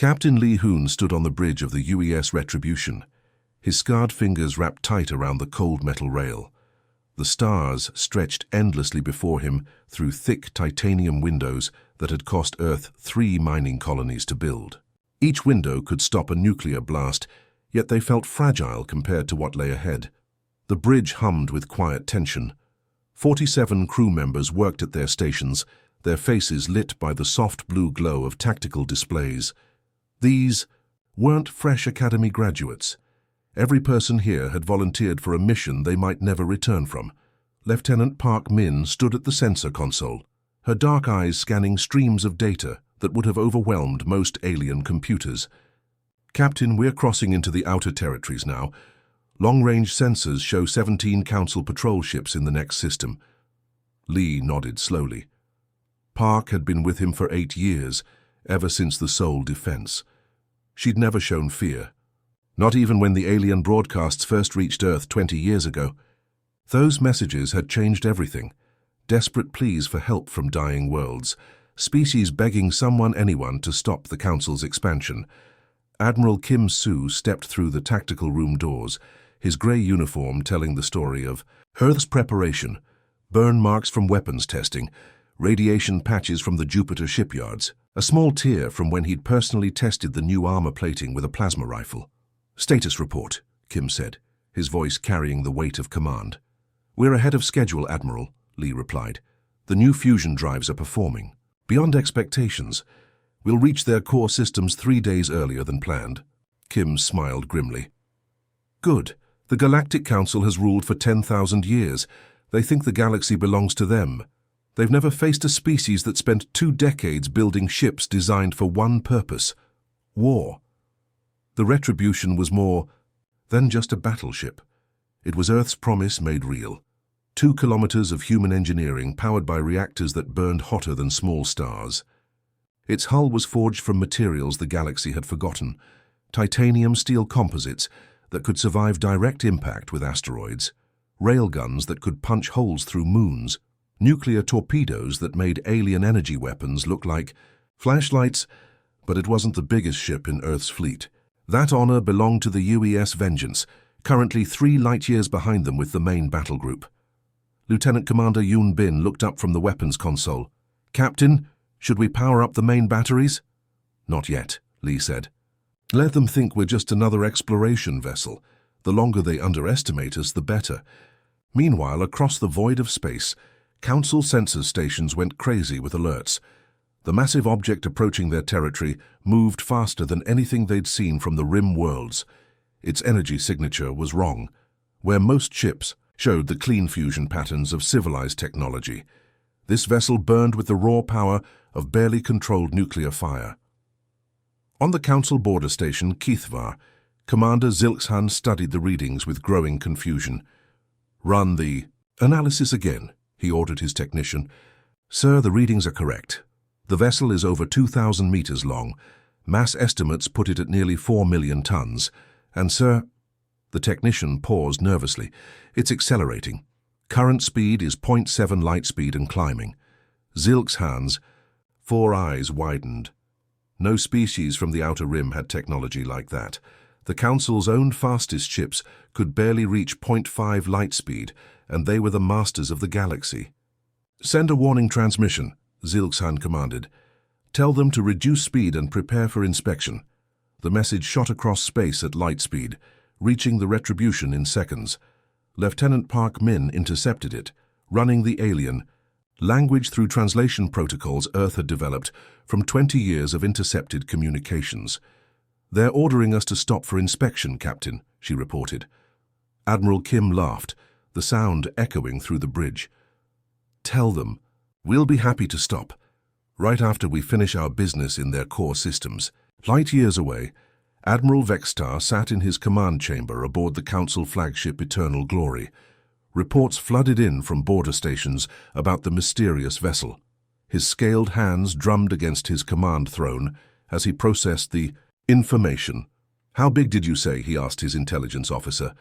Captain Lee Hoon stood on the bridge of the UES Retribution, his scarred fingers wrapped tight around the cold metal rail. The stars stretched endlessly before him through thick titanium windows that had cost Earth 3 mining colonies to build. Each window could stop a nuclear blast, yet they felt fragile compared to what lay ahead. The bridge hummed with quiet tension. 47 crew members worked at their stations, their faces lit by the soft blue glow of tactical displays. These weren't fresh academy graduates. Every person here had volunteered for a mission they might never return from. Lieutenant Park Min stood at the sensor console, her dark eyes scanning streams of data that would have overwhelmed most alien computers. "Captain, we're crossing into the outer territories now. Long-range sensors show 17 Council patrol ships in the next system." Lee nodded slowly. Park had been with him for 8 years, ever since the Seoul defense. She'd never shown fear, not even when the alien broadcasts first reached Earth 20 years ago. Those messages had changed everything. Desperate pleas for help from dying worlds, species begging anyone to stop the Council's expansion. Admiral Kim Soo stepped through the tactical room doors, his grey uniform telling the story of Earth's preparation, burn marks from weapons testing, radiation patches from the Jupiter shipyards, a small tear from when he'd personally tested the new armor plating with a plasma rifle. "Status report," Kim said, his voice carrying the weight of command. "We're ahead of schedule, Admiral," Lee replied. "The new fusion drives are performing beyond expectations. We'll reach their core systems 3 days earlier than planned." Kim smiled grimly. "Good. The Galactic Council has ruled for 10,000 years. They think the galaxy belongs to them. They've never faced a species that spent 2 decades building ships designed for one purpose: war. The Retribution was more than just a battleship. It was Earth's promise made real. 2 kilometers of human engineering powered by reactors that burned hotter than small stars. Its hull was forged from materials the galaxy had forgotten, titanium steel composites that could survive direct impact with asteroids, railguns that could punch holes through moons, nuclear torpedoes that made alien energy weapons look like flashlights, but it wasn't the biggest ship in Earth's fleet. That honor belonged to the UES Vengeance, currently 3 light-years behind them with the main battle group. Lieutenant Commander Yoon Bin looked up from the weapons console. "Captain, should we power up the main batteries?" "Not yet," Lee said. "Let them think we're just another exploration vessel. The longer they underestimate us, the better." Meanwhile, across the void of space, Council sensor stations went crazy with alerts. The massive object approaching their territory moved faster than anything they'd seen from the rim worlds. Its energy signature was wrong, where most ships showed the clean fusion patterns of civilized technology. This vessel burned with the raw power of barely controlled nuclear fire. On the Council border station, Keithvar, Commander Zilkshan studied the readings with growing confusion. "Run the analysis again," he ordered his technician. "Sir, the readings are correct. The vessel is over 2,000 meters long. Mass estimates put it at nearly 4 million tons. And, sir—" The technician paused nervously. "It's accelerating. Current speed is 0.7 light speed and climbing." Zilkshan's 4 eyes widened. No species from the outer rim had technology like that. The Council's own fastest ships could barely reach 0.5 light speed, and they were the masters of the galaxy. "Send a warning transmission," Zilkshan commanded. "Tell them to reduce speed and prepare for inspection." The message shot across space at light speed, reaching the Retribution in seconds. Lieutenant Park Min intercepted it, running the alien language through translation protocols Earth had developed from 20 years of intercepted communications. "They're ordering us to stop for inspection, Captain," she reported. Admiral Kim laughed, the sound echoing through the bridge. "Tell them, we'll be happy to stop, right after we finish our business in their core systems." Light years away, Admiral Vextar sat in his command chamber aboard the Council flagship Eternal Glory. Reports flooded in from border stations about the mysterious vessel. His scaled hands drummed against his command throne as he processed the information. "How big did you say?" he asked his intelligence officer.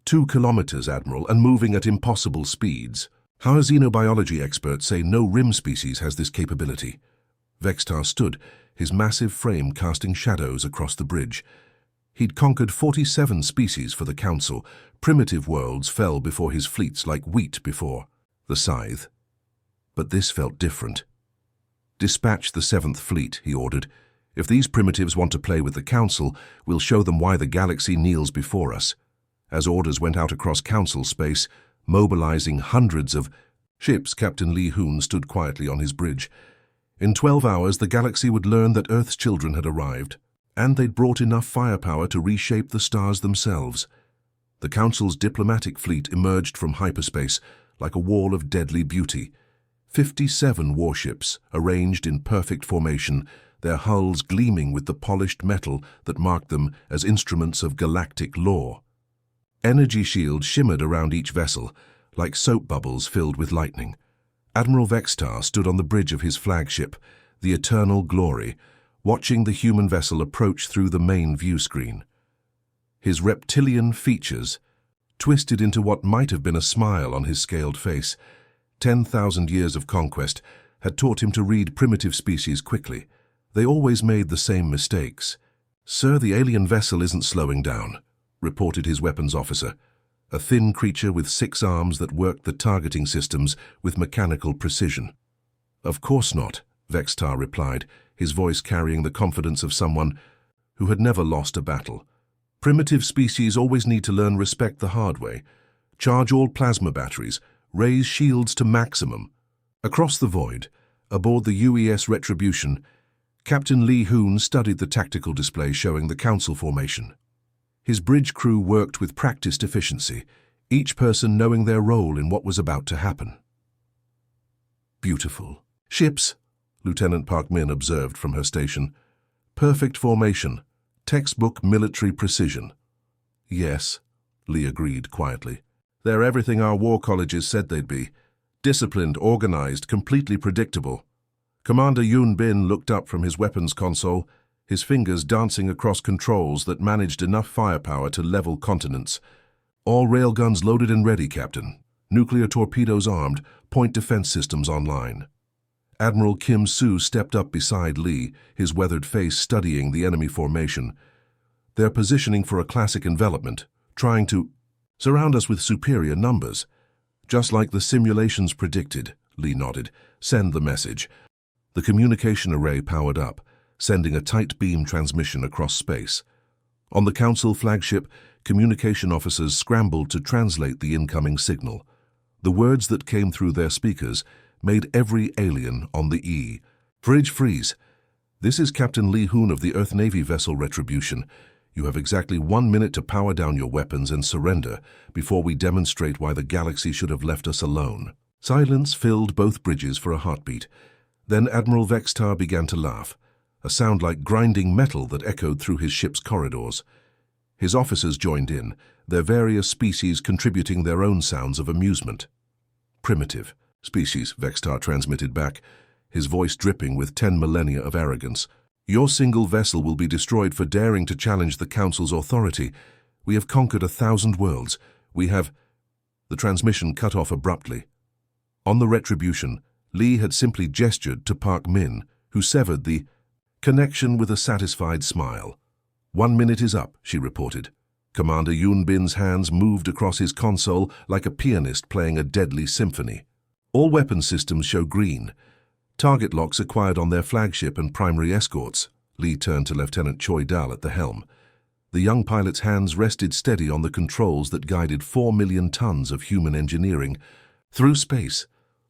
2 kilometers, Admiral, and moving at impossible speeds. "Our xenobiology experts say no rim species has this capability." Vextar stood, his massive frame casting shadows across the bridge. He'd conquered 47 species for the Council. Primitive worlds fell before his fleets like wheat before the scythe. But this felt different. "Dispatch the 7th Fleet," he ordered. "If these primitives want to play with the Council, we'll show them why the galaxy kneels before us." As orders went out across Council space, mobilizing hundreds of ships, Captain Li Hun stood quietly on his bridge. In 12 hours, the galaxy would learn that Earth's children had arrived, and they'd brought enough firepower to reshape the stars themselves. The Council's diplomatic fleet emerged from hyperspace like a wall of deadly beauty. 57 warships, arranged in perfect formation, their hulls gleaming with the polished metal that marked them as instruments of galactic law. Energy shields shimmered around each vessel, like soap bubbles filled with lightning. Admiral Vextar stood on the bridge of his flagship, the Eternal Glory, watching the human vessel approach through the main view screen. His reptilian features twisted into what might have been a smile on his scaled face. 10,000 years of conquest had taught him to read primitive species quickly. They always made the same mistakes. "Sir, the alien vessel isn't slowing down," reported his weapons officer, a thin creature with 6 arms that worked the targeting systems with mechanical precision. "Of course not," Vextar replied, his voice carrying the confidence of someone who had never lost a battle. "Primitive species always need to learn respect the hard way. Charge all plasma batteries, raise shields to maximum." Across the void, aboard the UES Retribution, Captain Li Hun studied the tactical display showing the Council formation. His bridge crew worked with practiced efficiency, each person knowing their role in what was about to happen. "Beautiful ships," Lieutenant Park Min observed from her station. "Perfect formation, textbook military precision." "Yes," Li agreed quietly. "They're everything our war colleges said they'd be. Disciplined, organized, completely predictable." Commander Yun Bin looked up from his weapons console, his fingers dancing across controls that managed enough firepower to level continents. "All railguns loaded and ready, Captain. Nuclear torpedoes armed, point defense systems online." Admiral Kim Soo stepped up beside Li, his weathered face studying the enemy formation. "They're positioning for a classic envelopment, trying to surround us with superior numbers." "Just like the simulations predicted," Li nodded. "Send the message." The communication array powered up, sending a tight beam transmission across space. On the Council flagship, communication officers scrambled to translate the incoming signal. The words that came through their speakers made every alien on the E. "Bridge freeze. This is Captain Li Hun of the Earth Navy vessel Retribution. You have exactly 1 minute to power down your weapons and surrender before we demonstrate why the galaxy should have left us alone." Silence filled both bridges for a heartbeat. Then Admiral Vextar began to laugh, a sound like grinding metal that echoed through his ship's corridors. His officers joined in, their various species contributing their own sounds of amusement. "Primitive species," Vextar transmitted back, his voice dripping with 10 millennia of arrogance. "Your single vessel will be destroyed for daring to challenge the Council's authority. We have conquered 1,000 worlds. We have—" The transmission cut off abruptly. On the Retribution, Li had simply gestured to Park Min, who severed the connection with a satisfied smile. "1 minute is up," she reported. Commander Yun Bin's hands moved across his console like a pianist playing a deadly symphony. "All weapon systems show green. Target locks acquired on their flagship and primary escorts." Li turned to Lieutenant Choi Dal at the helm. The young pilot's hands rested steady on the controls that guided 4 million tons of human engineering through space.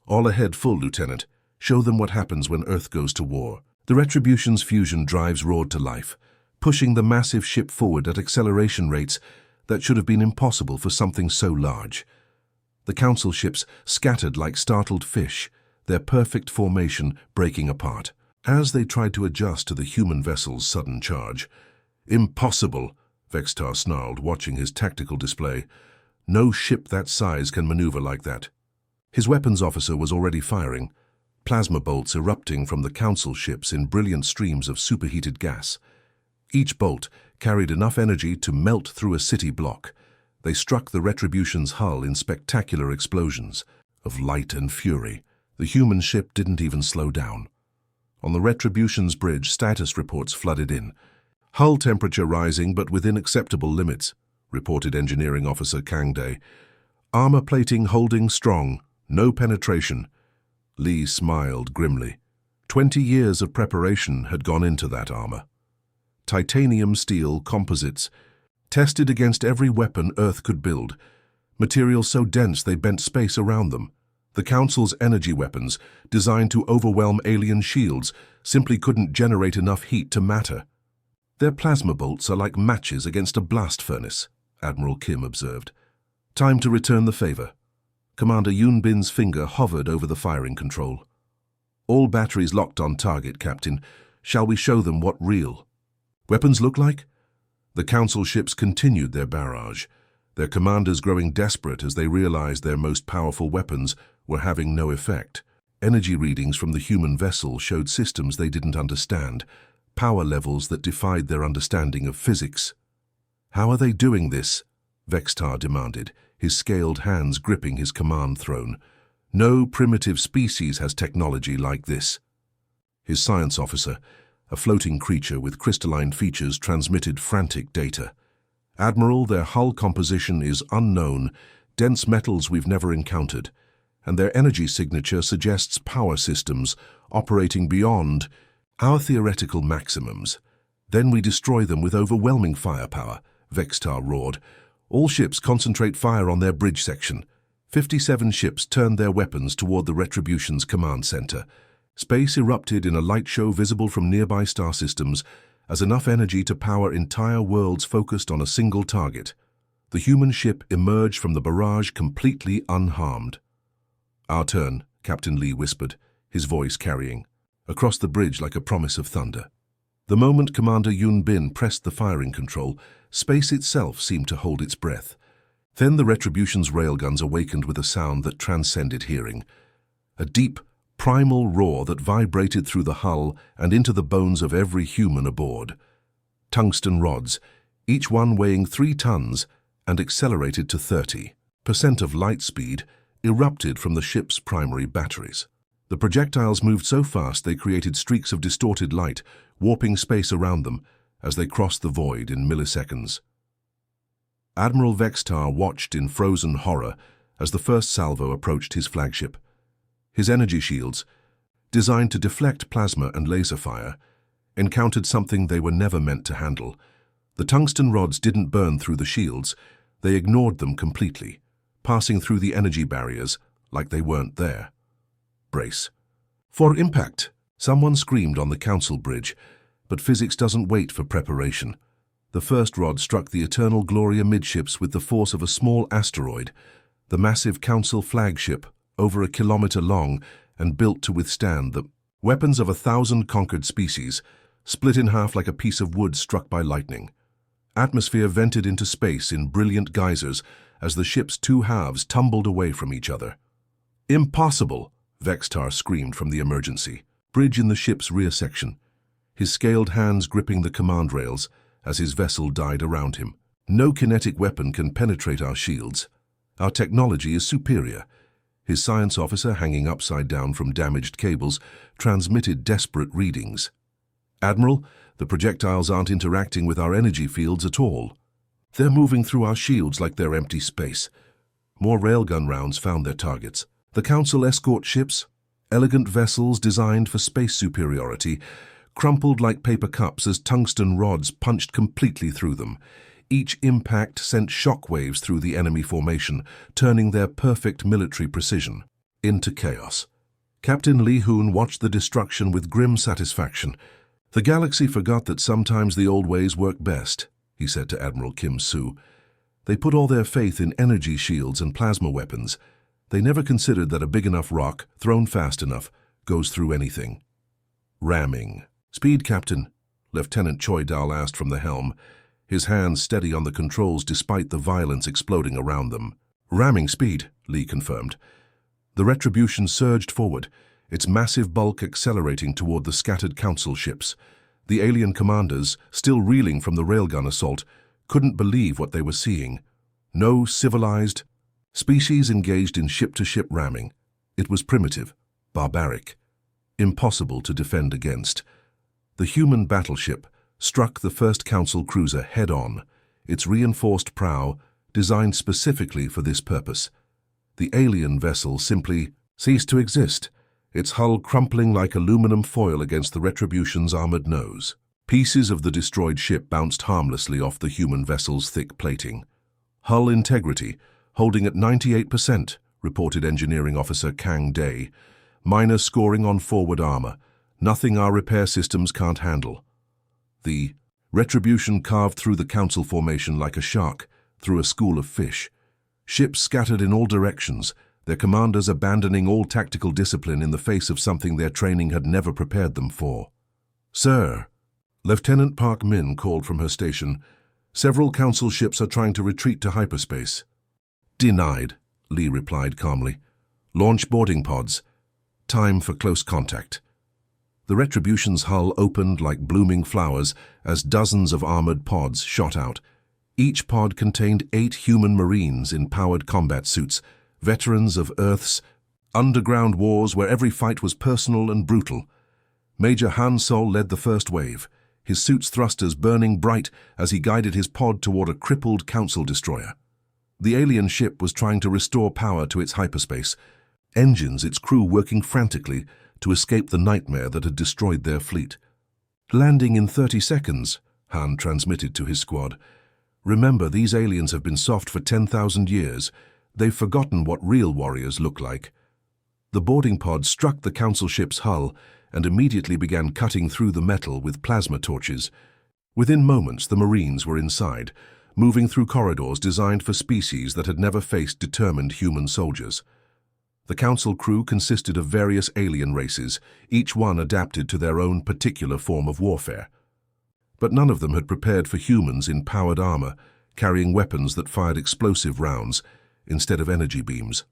"All ahead full, Lieutenant. Show them what happens when Earth goes to war." The Retribution's fusion drives roared to life, pushing the massive ship forward at acceleration rates that should have been impossible for something so large. The Council ships scattered like startled fish, their perfect formation breaking apart, as they tried to adjust to the human vessel's sudden charge. "Impossible," Vextar snarled, watching his tactical display. "No ship that size can maneuver like that." His weapons officer was already firing, plasma bolts erupting from the Council ships in brilliant streams of superheated gas. Each bolt carried enough energy to melt through a city block. They struck the Retribution's hull in spectacular explosions of light and fury. The human ship didn't even slow down. On the Retribution's bridge, status reports flooded in. Hull temperature rising but within acceptable limits, reported Engineering Officer Kangday. Armor plating holding strong, no penetration. Lee smiled grimly. 20 years of preparation had gone into that armor. Titanium steel composites, tested against every weapon Earth could build. Materials so dense they bent space around them. The Council's energy weapons, designed to overwhelm alien shields, simply couldn't generate enough heat to matter. Their plasma bolts are like matches against a blast furnace, Admiral Kim observed. Time to return the favor. Commander Yoon Bin's finger hovered over the firing control. All batteries locked on target, Captain. Shall we show them what real weapons look like? The Council ships continued their barrage, their commanders growing desperate as they realized their most powerful weapons were having no effect. Energy readings from the human vessel showed systems they didn't understand, power levels that defied their understanding of physics. How are they doing this? Vextar demanded, his scaled hands gripping his command throne. No primitive species has technology like this. His science officer, a floating creature with crystalline features, transmitted frantic data. Admiral, their hull composition is unknown, dense metals we've never encountered, and their energy signature suggests power systems operating beyond our theoretical maximums. Then we destroy them with overwhelming firepower, Vextar roared. All ships concentrate fire on their bridge section. 57 ships turned their weapons toward the Retribution's command center. Space erupted in a light show visible from nearby star systems as enough energy to power entire worlds focused on a single target. The human ship emerged from the barrage completely unharmed. Our turn, Captain Lee whispered, his voice carrying across the bridge like a promise of thunder. The moment Commander Yoon Bin pressed the firing control, space itself seemed to hold its breath. Then the Retribution's railguns awakened with a sound that transcended hearing. A deep, primal roar that vibrated through the hull and into the bones of every human aboard. Tungsten rods, each one weighing 3 tons and accelerated to 30% of light speed, erupted from the ship's primary batteries. The projectiles moved so fast they created streaks of distorted light, warping space around them as they crossed the void in milliseconds. Admiral Vextar watched in frozen horror as the first salvo approached his flagship. His energy shields, designed to deflect plasma and laser fire, encountered something they were never meant to handle. The tungsten rods didn't burn through the shields, they ignored them completely, passing through the energy barriers like they weren't there. Brace. For impact, someone screamed on the Council bridge, but physics doesn't wait for preparation. The first rod struck the Eternal Gloria midships with the force of a small asteroid, the massive Council flagship, over 1 kilometer long and built to withstand the weapons of 1,000 conquered species, split in half like a piece of wood struck by lightning. Atmosphere vented into space in brilliant geysers as the ship's 2 halves tumbled away from each other. Impossible! Vextar screamed from the emergency bridge in the ship's rear section, his scaled hands gripping the command rails as his vessel died around him. No kinetic weapon can penetrate our shields. Our technology is superior. His science officer, hanging upside down from damaged cables, transmitted desperate readings. Admiral, the projectiles aren't interacting with our energy fields at all. They're moving through our shields like they're empty space. More railgun rounds found their targets. The Council escort ships, elegant vessels designed for space superiority, crumpled like paper cups as tungsten rods punched completely through them. Each impact sent shockwaves through the enemy formation, turning their perfect military precision into chaos. Captain Lee Hoon watched the destruction with grim satisfaction. The galaxy forgot that sometimes the old ways work best, he said to Admiral Kim Soo. They put all their faith in energy shields and plasma weapons. They never considered that a big enough rock, thrown fast enough, goes through anything. Ramming. Speed, Captain, Lieutenant Choi Dal asked from the helm, his hands steady on the controls despite the violence exploding around them. Ramming speed, Lee confirmed. The Retribution surged forward, its massive bulk accelerating toward the scattered Council ships. The alien commanders, still reeling from the railgun assault, couldn't believe what they were seeing. No civilized species engaged in ship-to-ship ramming. It was primitive, barbaric. impossible to defend against. The human battleship struck the first Council cruiser head-on, its reinforced prow designed specifically for this purpose. The alien vessel simply ceased to exist, its hull crumpling like aluminum foil against the Retribution's armored nose. Pieces of the destroyed ship bounced harmlessly off the human vessel's thick plating. Hull integrity holding at 98%, reported Engineering Officer Kang Day. Minor scoring on forward armor. Nothing our repair systems can't handle. The Retribution carved through the Council formation like a shark through a school of fish. Ships scattered in all directions, their commanders abandoning all tactical discipline in the face of something their training had never prepared them for. "Sir," Lieutenant Park Min called from her station, "several Council ships are trying to retreat to hyperspace." "Denied," Lee replied calmly. "Launch boarding pods. Time for close contact." The Retribution's hull opened like blooming flowers as dozens of armored pods shot out. Each pod contained 8 human Marines in powered combat suits, veterans of Earth's underground wars where every fight was personal and brutal. Major Han Sol led the first wave, his suit's thrusters burning bright as he guided his pod toward a crippled Council destroyer. The alien ship was trying to restore power to its hyperspace, engines its crew working frantically to escape the nightmare that had destroyed their fleet. "Landing in 30 seconds, Han transmitted to his squad. "Remember, these aliens have been soft for 10,000 years. They've forgotten what real warriors look like." The boarding pod struck the Council ship's hull and immediately began cutting through the metal with plasma torches. Within moments, the Marines were inside, moving through corridors designed for species that had never faced determined human soldiers. The Council crew consisted of various alien races, each one adapted to their own particular form of warfare. But none of them had prepared for humans in powered armor, carrying weapons that fired explosive rounds instead of energy beams.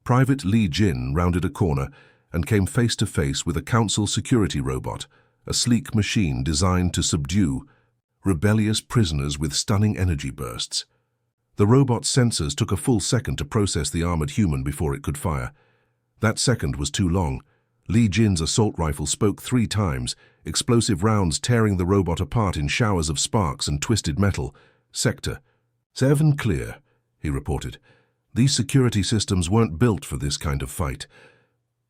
Private Li Jin rounded a corner and came face to face with a Council security robot, a sleek machine designed to subdue rebellious prisoners with stunning energy bursts. The robot's sensors took a full second to process the armored human before it could fire. That second was too long. Li Jin's assault rifle spoke 3 times, explosive rounds tearing the robot apart in showers of sparks and twisted metal. "Sector 7 clear," he reported. These security systems weren't built for this kind of fight.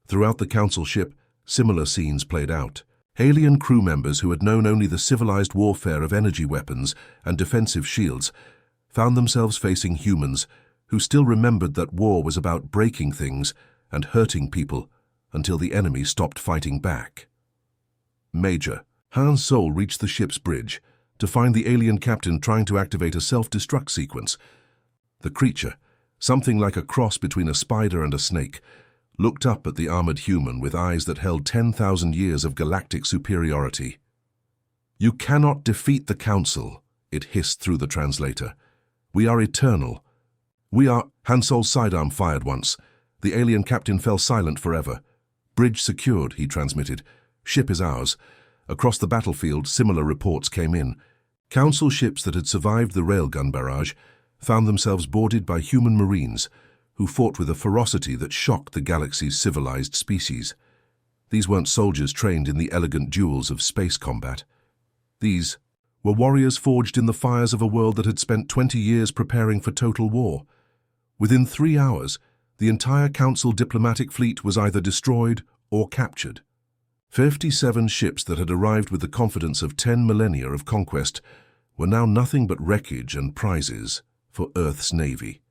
Throughout the Council ship, similar scenes played out. Alien crew members who had known only the civilized warfare of energy weapons and defensive shields found themselves facing humans who still remembered that war was about breaking things and hurting people until the enemy stopped fighting back. Major Han Sol reached the ship's bridge to find the alien captain trying to activate a self-destruct sequence. The creature, something like a cross between a spider and a snake, looked up at the armored human with eyes that held 10,000 years of galactic superiority. "You cannot defeat the Council," it hissed through the translator. "We are eternal. We are—" Han Sol's sidearm fired once. The alien captain fell silent forever. "Bridge secured," he transmitted. "Ship is ours." Across the battlefield, similar reports came in. Council ships that had survived the railgun barrage found themselves boarded by human Marines who fought with a ferocity that shocked the galaxy's civilized species. These weren't soldiers trained in the elegant duels of space combat. These were warriors forged in the fires of a world that had spent 20 years preparing for total war. Within 3 hours, the entire Council diplomatic fleet was either destroyed or captured. 57 ships that had arrived with the confidence of 10 millennia of conquest were now nothing but wreckage and prizes for Earth's navy.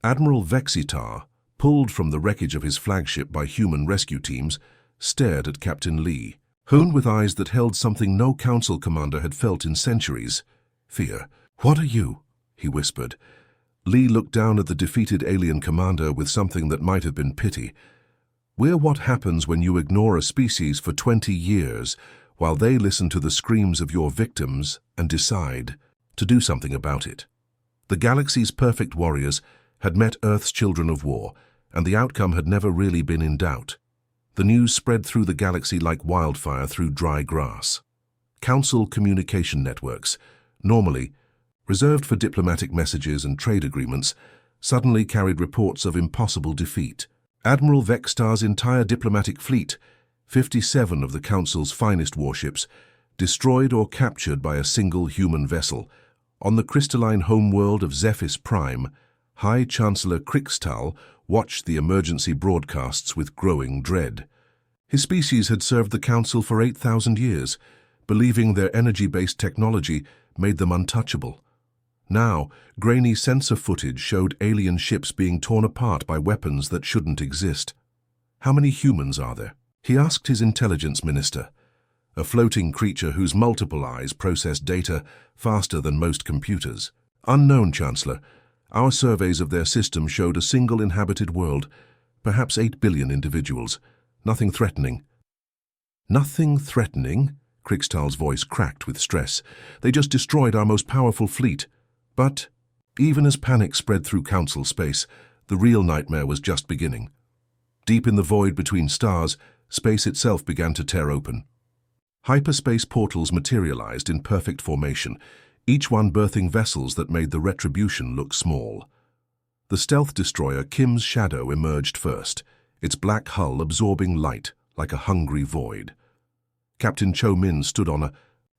Admiral Vexitar, pulled from the wreckage of his flagship by human rescue teams, stared at Captain Lee, whom with eyes that held something no Council commander had felt in centuries. "Fear. What are you?" he whispered. Lee looked down at the defeated alien commander with something that might have been pity. "We're what happens when you ignore a species for 20 years while they listen to the screams of your victims and decide to do something about it." The galaxy's perfect warriors had met Earth's children of war, and the outcome had never really been in doubt. The news spread through the galaxy like wildfire through dry grass. Council communication networks, normally reserved for diplomatic messages and trade agreements, suddenly carried reports of impossible defeat. Admiral Vextar's entire diplomatic fleet, 57 of the Council's finest warships, destroyed or captured by a single human vessel. On the crystalline homeworld of Zephys Prime, High Chancellor Krixtal watched the emergency broadcasts with growing dread. His species had served the Council for 8,000 years, believing their energy-based technology made them untouchable. Now, grainy sensor footage showed alien ships being torn apart by weapons that shouldn't exist. "How many humans are there?" he asked his intelligence minister, a floating creature whose multiple eyes processed data faster than most computers. "Unknown, Chancellor. Our surveys of their system showed a single inhabited world, perhaps 8 billion individuals. Nothing threatening." "Nothing threatening?" Krixtal's voice cracked with stress. "They just destroyed our most powerful fleet." But, even as panic spread through Council space, the real nightmare was just beginning. Deep in the void between stars, space itself began to tear open. Hyperspace portals materialized in perfect formation, each one birthing vessels that made the Retribution look small. The stealth destroyer Kim's Shadow emerged first, its black hull absorbing light like a hungry void. Captain Cho Min stood on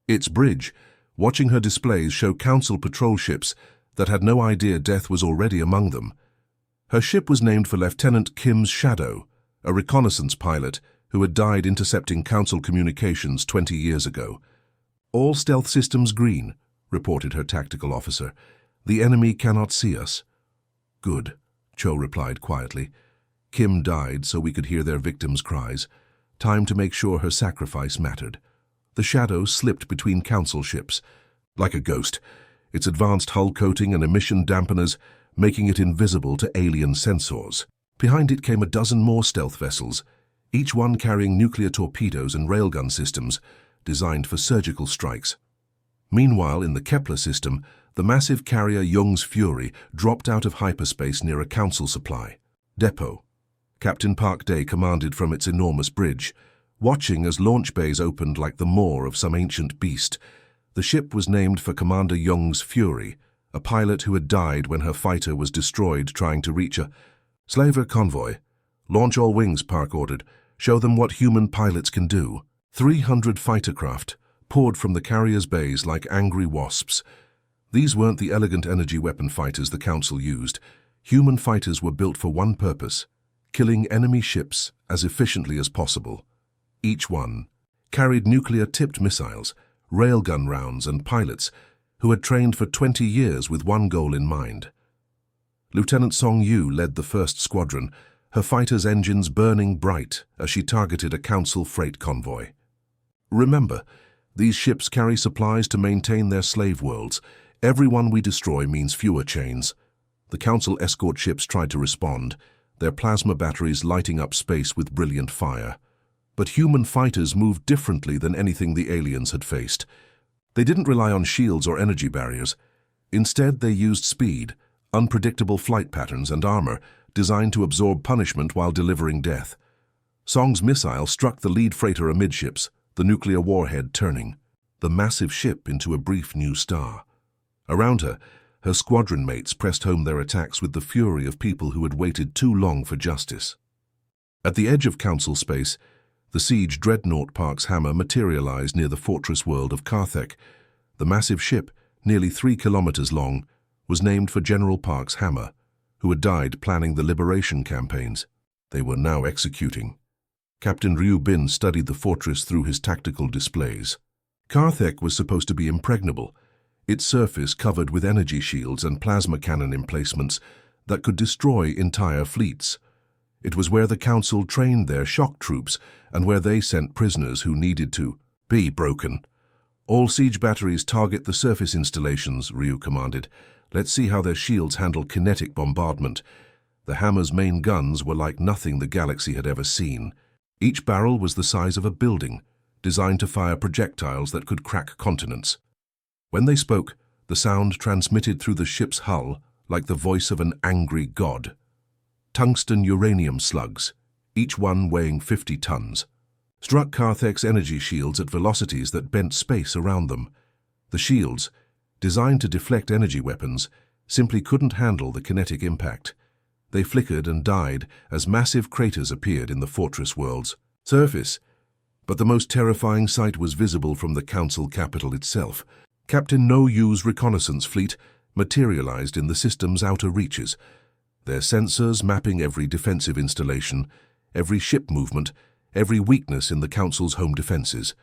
its bridge, watching her displays show Council patrol ships that had no idea death was already among them. Her ship was named for Lieutenant Kim's Shadow, a reconnaissance pilot who had died intercepting Council communications 20 years ago. "All stealth systems green," reported her tactical officer. "The enemy cannot see us." "Good," Cho replied quietly. "Kim died so we could hear their victims' cries. Time to make sure her sacrifice mattered." The Shadow slipped between Council ships, like a ghost, its advanced hull coating and emission dampeners making it invisible to alien sensors. Behind it came a dozen more stealth vessels, each one carrying nuclear torpedoes and railgun systems designed for surgical strikes. Meanwhile, in the Kepler system, the massive carrier Young's Fury dropped out of hyperspace near a Council supply depot. Captain Park Day commanded from its enormous bridge, watching as launch bays opened like the maw of some ancient beast. The ship was named for Commander Young's Fury, a pilot who had died when her fighter was destroyed trying to reach a slaver convoy. "Launch all wings," Park ordered. "Show them what human pilots can do." 300 fighter craft poured from the carrier's bays like angry wasps. These weren't the elegant energy weapon fighters the Council used. Human fighters were built for one purpose: killing enemy ships as efficiently as possible. Each one carried nuclear-tipped missiles, railgun rounds, and pilots who had trained for 20 years with one goal in mind. Lieutenant Song Yu led the first squadron, her fighter's engines burning bright as she targeted a Council freight convoy. "Remember, these ships carry supplies to maintain their slave worlds. Every one we destroy means fewer chains." The Council escort ships tried to respond, their plasma batteries lighting up space with brilliant fire. But human fighters moved differently than anything the aliens had faced. They didn't rely on shields or energy barriers. Instead, they used speed, unpredictable flight patterns, and armor designed to absorb punishment while delivering death. Song's missile struck the lead freighter amidships, the nuclear warhead turning the massive ship into a brief new star. Around her, her squadron mates pressed home their attacks with the fury of people who had waited too long for justice. At the edge of Council space, the siege dreadnought Park's hammer materialized near the fortress world of Karthek. The massive ship, nearly 3 kilometers long, was named for General Park's hammer, who had died planning the liberation campaigns they were now executing. Captain Ryu Bin studied the fortress through his tactical displays. Karthek was supposed to be impregnable, its surface covered with energy shields and plasma cannon emplacements that could destroy entire fleets. It was where the Council trained their shock troops and where they sent prisoners who needed to be broken. "All siege batteries target the surface installations," Ryu commanded. "Let's see how their shields handle kinetic bombardment." The hammer's main guns were like nothing the galaxy had ever seen. Each barrel was the size of a building, designed to fire projectiles that could crack continents. When they spoke, the sound transmitted through the ship's hull like the voice of an angry god. Tungsten uranium slugs, each one weighing 50 tons, struck Karthek's energy shields at velocities that bent space around them. The shields, designed to deflect energy weapons, simply couldn't handle the kinetic impact. They flickered and died as massive craters appeared in the fortress world's surface. But the most terrifying sight was visible from the council capital itself. Captain No Yu's reconnaissance fleet materialized in the system's outer reaches, their sensors mapping every defensive installation, every ship movement, every weakness in the council's home defenses.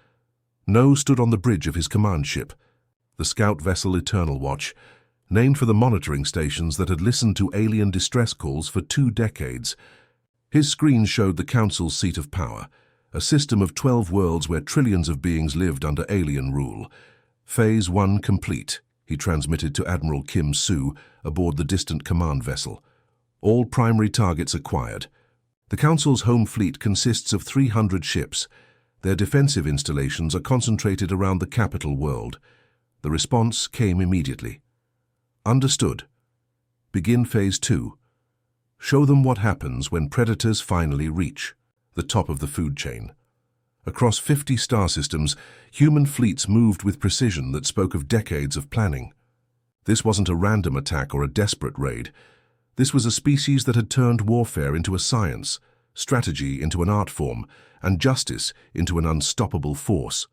No stood on the bridge of his command ship, the scout vessel Eternal Watch, named for the monitoring stations that had listened to alien distress calls for 2 decades. His screen showed the council's seat of power, a system of 12 worlds where trillions of beings lived under alien rule. Phase 1 complete, he transmitted to Admiral Kim Soo aboard the distant command vessel. All primary targets acquired. The Council's home fleet consists of 300 ships. Their defensive installations are concentrated around the capital world. The response came immediately. Understood. Begin Phase 2. Show them what happens when predators finally reach the top of the food chain. Across 50 star systems, human fleets moved with precision that spoke of decades of planning. This wasn't a random attack or a desperate raid. This was a species that had turned warfare into a science, strategy into an art form, and justice into an unstoppable force.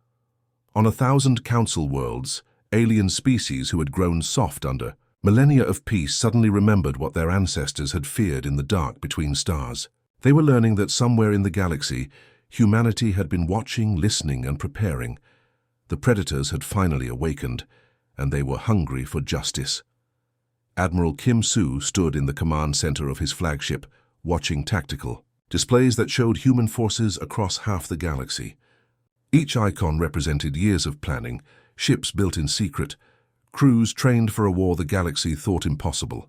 On 1,000 council worlds, alien species who had grown soft under millennia of peace suddenly remembered what their ancestors had feared in the dark between stars. They were learning that somewhere in the galaxy, humanity had been watching, listening, and preparing. The predators had finally awakened, and they were hungry for justice. Admiral Kim Soo stood in the command center of his flagship, watching tactical displays that showed human forces across half the galaxy. Each icon represented years of planning, ships built in secret, crews trained for a war the galaxy thought impossible.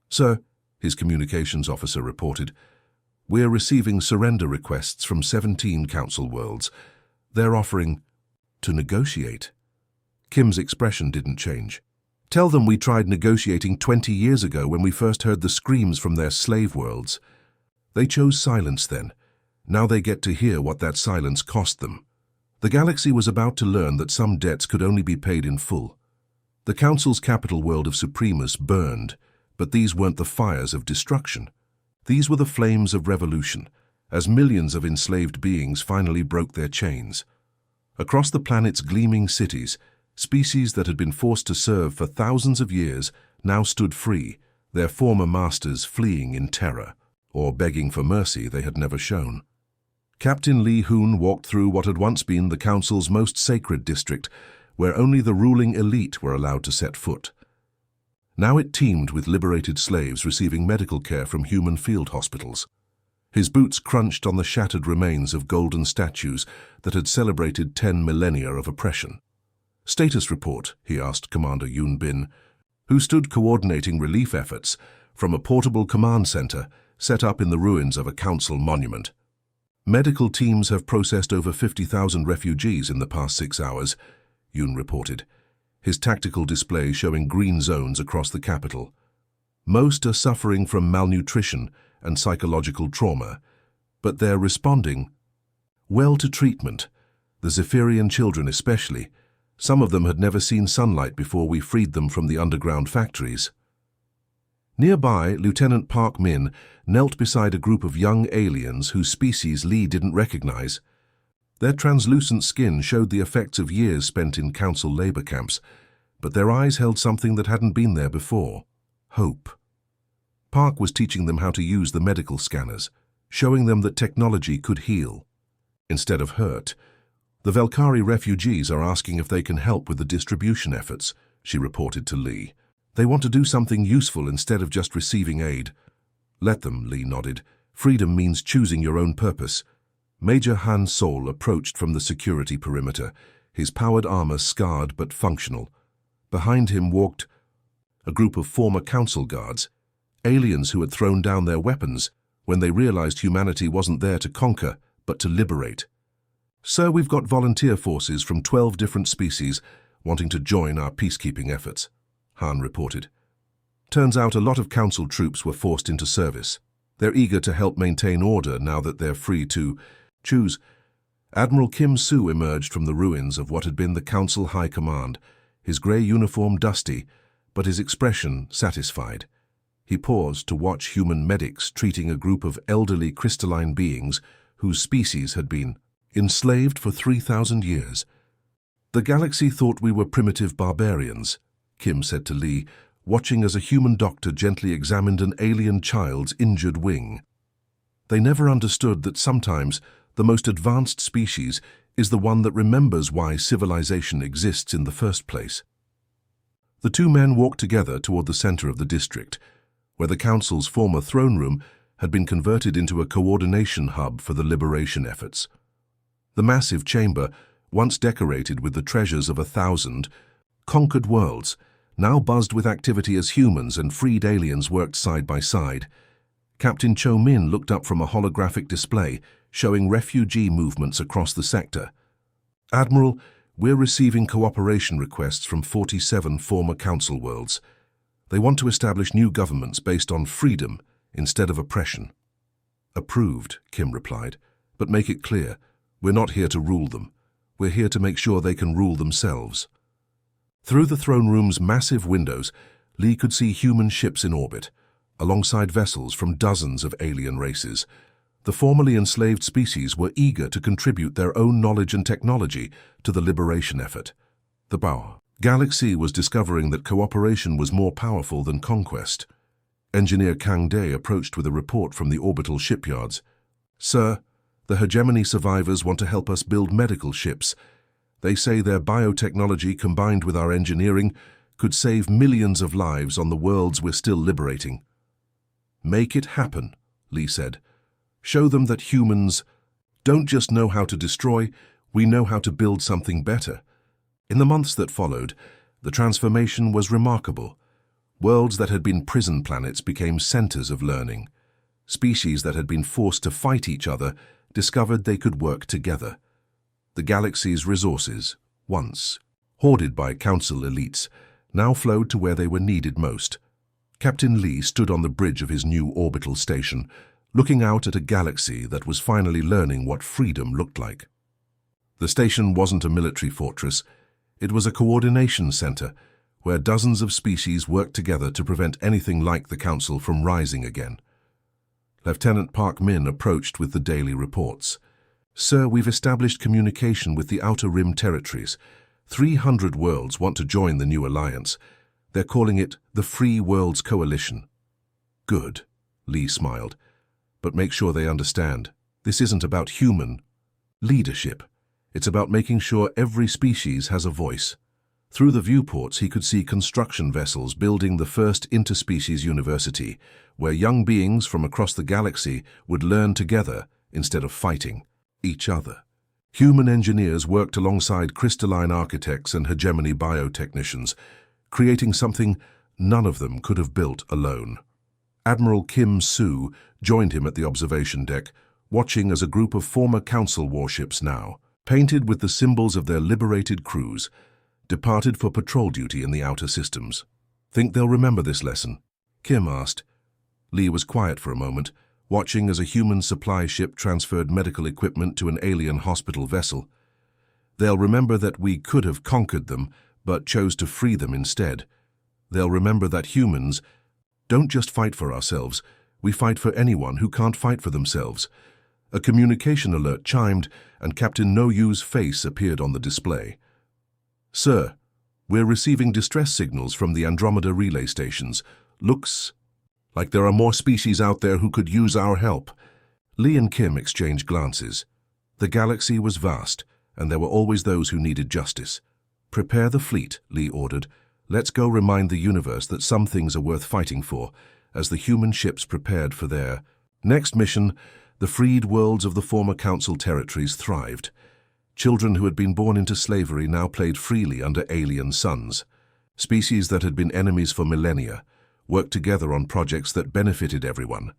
"Sir," his communications officer reported, "we're receiving surrender requests from 17 council worlds. They're offering to negotiate." Kim's expression didn't change. "Tell them we tried negotiating 20 years ago when we first heard the screams from their slave worlds. They chose silence then. Now they get to hear what that silence cost them." The galaxy was about to learn that some debts could only be paid in full. The Council's capital world of Supremus burned, but these weren't the fires of destruction. These were the flames of revolution, as millions of enslaved beings finally broke their chains. Across the planet's gleaming cities, species that had been forced to serve for thousands of years now stood free, their former masters fleeing in terror, or begging for mercy they had never shown. Captain Li Hoon walked through what had once been the Council's most sacred district, where only the ruling elite were allowed to set foot. Now it teemed with liberated slaves receiving medical care from human field hospitals. His boots crunched on the shattered remains of golden statues that had celebrated 10 millennia of oppression. "Status report," he asked Commander Yoon Bin, who stood coordinating relief efforts from a portable command center set up in the ruins of a council monument. "Medical teams have processed over 50,000 refugees in the past 6 hours, Yoon reported, his tactical display showing green zones across the capital. "Most are suffering from malnutrition and psychological trauma, but they're responding well to treatment, the Zephyrian children especially. Some of them had never seen sunlight before we freed them from the underground factories." Nearby, Lieutenant Park Min knelt beside a group of young aliens whose species Lee didn't recognize. Their translucent skin showed the effects of years spent in council labor camps, but their eyes held something that hadn't been there before: hope. Park was teaching them how to use the medical scanners, showing them that technology could heal instead of hurt. "The Velkari refugees are asking if they can help with the distribution efforts," she reported to Lee. "They want to do something useful instead of just receiving aid." "Let them," Lee nodded. "Freedom means choosing your own purpose." Major Han Sol approached from the security perimeter, his powered armor scarred but functional. Behind him walked a group of former council guards, aliens who had thrown down their weapons when they realized humanity wasn't there to conquer, but to liberate. "Sir, we've got volunteer forces from 12 different species wanting to join our peacekeeping efforts," Han reported. "Turns out a lot of council troops were forced into service. They're eager to help maintain order now that they're free to choose." Admiral Kim Soo emerged from the ruins of what had been the Council High Command, his grey uniform dusty, but his expression satisfied. He paused to watch human medics treating a group of elderly crystalline beings whose species had been enslaved for 3,000 years. "The galaxy thought we were primitive barbarians," Kim said to Lee, watching as a human doctor gently examined an alien child's injured wing. "They never understood that sometimes the most advanced species is the one that remembers why civilization exists in the first place." The two men walked together toward the center of the district, where the Council's former throne room had been converted into a coordination hub for the liberation efforts. The massive chamber, once decorated with the treasures of 1,000 conquered worlds, now buzzed with activity as humans and freed aliens worked side by side. Captain Cho Min looked up from a holographic display showing refugee movements across the sector. "Admiral, we're receiving cooperation requests from 47 former Council worlds. They want to establish new governments based on freedom instead of oppression." "Approved," Kim replied, "but make it clear, we're not here to rule them. We're here to make sure they can rule themselves." Through the throne room's massive windows, Lee could see human ships in orbit, alongside vessels from dozens of alien races. The formerly enslaved species were eager to contribute their own knowledge and technology to the liberation effort. The galaxy was discovering that cooperation was more powerful than conquest. Engineer Kang Day approached with a report from the orbital shipyards. "Sir, the hegemony survivors want to help us build medical ships. They say their biotechnology combined with our engineering could save millions of lives on the worlds we're still liberating." "Make it happen," Lee said. "Show them that humans don't just know how to destroy, we know how to build something better." In the months that followed, the transformation was remarkable. Worlds that had been prison planets became centers of learning. Species that had been forced to fight each other discovered they could work together. The galaxy's resources, once hoarded by Council elites, now flowed to where they were needed most. Captain Lee stood on the bridge of his new orbital station, looking out at a galaxy that was finally learning what freedom looked like. The station wasn't a military fortress. It was a coordination center, where dozens of species worked together to prevent anything like the Council from rising again. Lieutenant Park Min approached with the daily reports. "Sir, we've established communication with the Outer Rim territories. 300 worlds want to join the new alliance. They're calling it the Free Worlds Coalition." "Good," Lee smiled. "But make sure they understand, this isn't about human leadership. It's about making sure every species has a voice." Through the viewports, he could see construction vessels building the first interspecies university, where young beings from across the galaxy would learn together instead of fighting each other. Human engineers worked alongside crystalline architects and hegemony biotechnicians, creating something none of them could have built alone. Admiral Kim Soo joined him at the observation deck, watching as a group of former Council warships now, painted with the symbols of their liberated crews, departed for patrol duty in the outer systems. "Think they'll remember this lesson?" Kim asked. Lee was quiet for a moment, watching as a human supply ship transferred medical equipment to an alien hospital vessel. "They'll remember that we could have conquered them, but chose to free them instead. They'll remember that humans don't just fight for ourselves, we fight for anyone who can't fight for themselves." A communication alert chimed, and Captain No Yu's face appeared on the display. "Sir, we're receiving distress signals from the Andromeda relay stations. Looks like there are more species out there who could use our help." Lee and Kim exchanged glances. The galaxy was vast, and there were always those who needed justice. "Prepare the fleet," Lee ordered. "Let's go remind the universe that some things are worth fighting for," as the human ships prepared for their next mission. The freed worlds of the former Council territories thrived. Children who had been born into slavery now played freely under alien suns. Species that had been enemies for millennia worked together on projects that benefited everyone.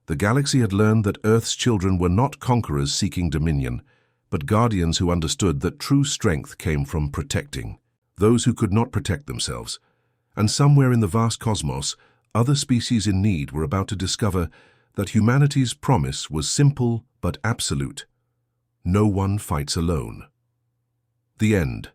The galaxy had learned that Earth's children were not conquerors seeking dominion, but guardians who understood that true strength came from protecting those who could not protect themselves. And somewhere in the vast cosmos, other species in need were about to discover that humanity's promise was simple but absolute. No one fights alone. The end.